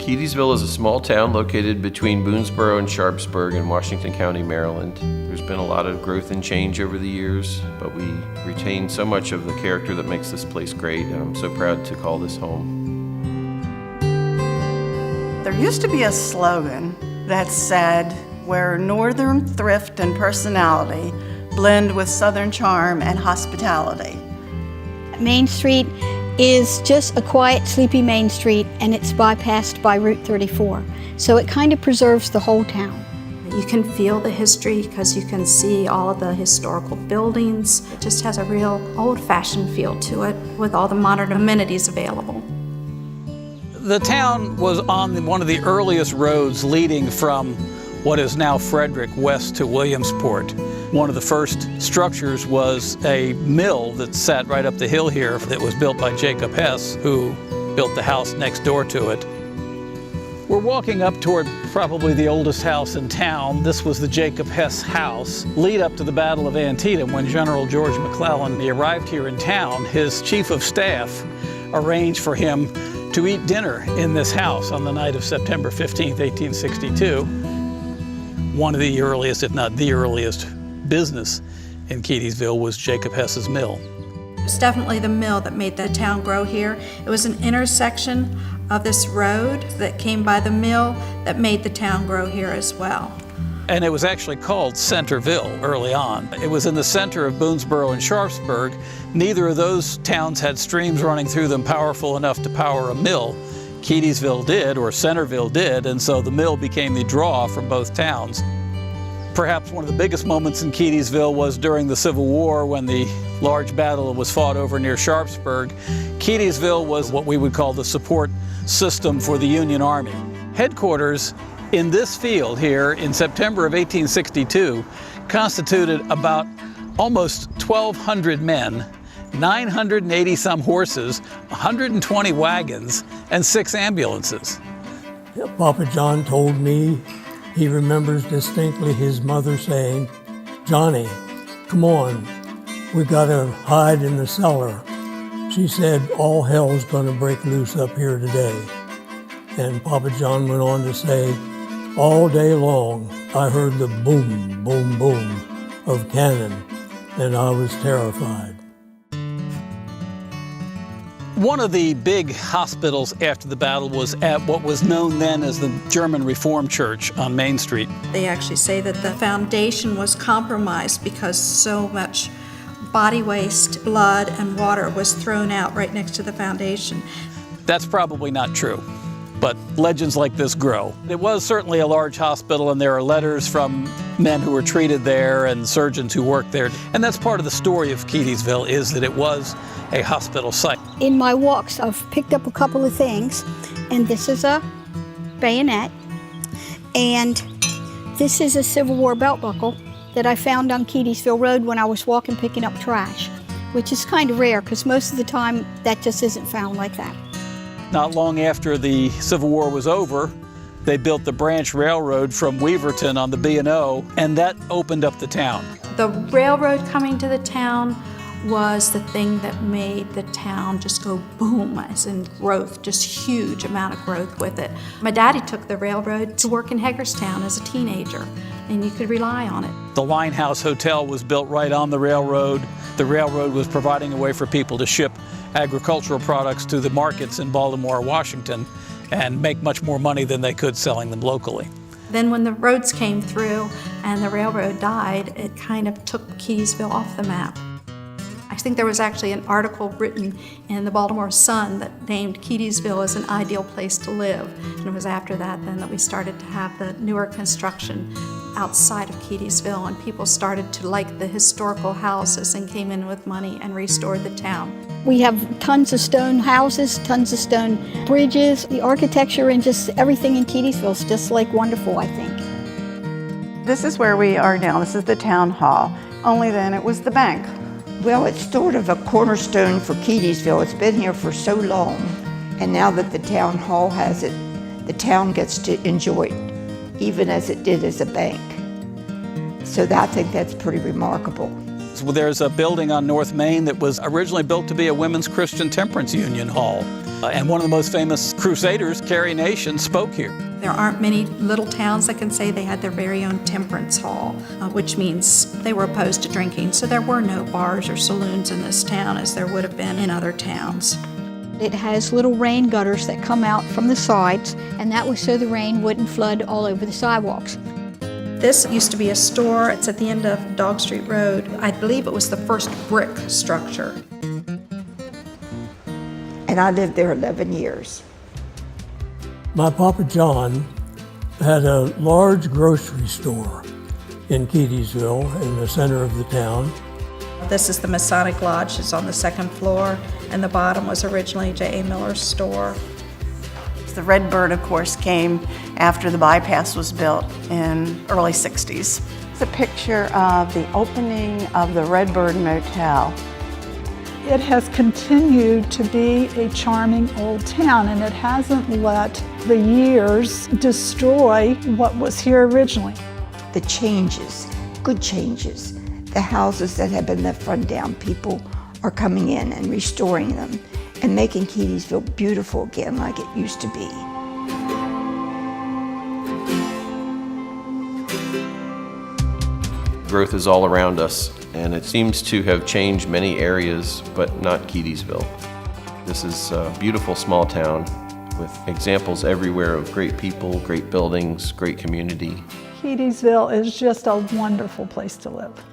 Keedysville is a small town located between Boonesboro and Sharpsburg in Washington County, Maryland. There's been a lot of growth and change over the years, but we retain so much of the character that makes this place great, and I'm so proud to call this home. There used to be a slogan that said, where Northern thrift and personality blend with Southern charm and hospitality. Main Street is just a quiet, sleepy Main Street, and it's bypassed by Route 34. So it kind of preserves the whole town. You can feel the history because you can see all of the historical buildings. It just has a real old-fashioned feel to it with all the modern amenities available. The town was on one of the earliest roads leading from what is now Frederick west to Williamsport. One of the first structures was a mill that sat right up the hill here that was built by Jacob Hess, who built the house next door to it. We're walking up toward probably the oldest house in town. This was the Jacob Hess house. Lead up to the Battle of Antietam, when General George McClellan arrived here in town, his chief of staff arranged for him to eat dinner in this house on the night of September 15th, 1862. One of the earliest, if not the earliest, business in Keedysville was Jacob Hess's mill. It's definitely the mill that made the town grow here. It was an intersection of this road that came by the mill that made the town grow here as well. And it was actually called Centerville early on. It was in the center of Boonesboro and Sharpsburg. Neither of those towns had streams running through them powerful enough to power a mill. Keedysville did, or Centerville did, and so the mill became the draw for both towns. Perhaps one of the biggest moments in Keedysville was during the Civil War when the large battle was fought over near Sharpsburg. Keedysville was what we would call the support system for the Union Army. Headquarters in this field here in September of 1862 constituted about almost 1,200 men, 980 some horses, 120 wagons, and 6 ambulances. Papa John told me he remembers distinctly his mother saying, "Johnny, come on, we gotta hide in the cellar." She said, "All hell's gonna break loose up here today." And Papa John went on to say, "All day long, I heard the boom, boom, boom of cannon, and I was terrified." One of the big hospitals after the battle was at what was known then as the German Reformed Church on Main Street. They actually say that the foundation was compromised because so much body waste, blood, and water was thrown out right next to the foundation. That's probably not true, but legends like this grow. It was certainly a large hospital, and there are letters from men who were treated there and surgeons who worked there. And that's part of the story of Keedysville, is that it was a hospital site. In my walks, I've picked up a couple of things, and this is a bayonet, and this is a Civil War belt buckle that I found on Keedysville Road when I was walking picking up trash, which is kind of rare because most of the time that just isn't found like that. Not long after the Civil War was over, they built the branch railroad from Weaverton on the B&O, and that opened up the town. The railroad coming to the town was the thing that made the town just go boom, as in growth, just huge amount of growth with it. My daddy took the railroad to work in Hagerstown as a teenager, and you could rely on it. The Linehouse Hotel was built right on the railroad. The railroad was providing a way for people to ship agricultural products to the markets in Baltimore, Washington, and make much more money than they could selling them locally. Then when the roads came through and the railroad died, it kind of took Keedysville off the map. I think there was actually an article written in the Baltimore Sun that named Keedysville as an ideal place to live. And it was after that then that we started to have the newer construction outside of Keedysville, and people started to like the historical houses and came in with money and restored the town. We have tons of stone houses, tons of stone bridges. The architecture and just everything in Keedysville is just like wonderful, I think. This is where we are now. This is the town hall. Only then it was the bank. Well, it's sort of a cornerstone for Keedysville. It's been here for so long, and now that the town hall has it, the town gets to enjoy it, even as it did as a bank. So I think that's pretty remarkable. So there's a building on North Main that was originally built to be a women's Christian temperance union hall. And one of the most famous crusaders, Carrie Nation, spoke here. There aren't many little towns that can say they had their very own temperance hall, which means they were opposed to drinking. So there were no bars or saloons in this town as there would have been in other towns. It has little rain gutters that come out from the sides, and that was so the rain wouldn't flood all over the sidewalks. This used to be a store. It's at the end of Dog Street Road. I believe it was the first brick structure. And I lived there 11 years. My Papa John had a large grocery store in Keedysville, in the center of the town. This is the Masonic Lodge. It's on the second floor, and the bottom was originally J.A. Miller's store. The Redbird, of course, came after the bypass was built in early 60s. It's a picture of the opening of the Redbird Motel. It has continued to be a charming old town, and it hasn't let the years destroy what was here originally. The changes, good changes, the houses that have been left run down, people are coming in and restoring them and making Keedysville beautiful again like it used to be. Growth is all around us, and it seems to have changed many areas, but not Keedysville. This is a beautiful small town with examples everywhere of great people, great buildings, great community. Keedysville is just a wonderful place to live.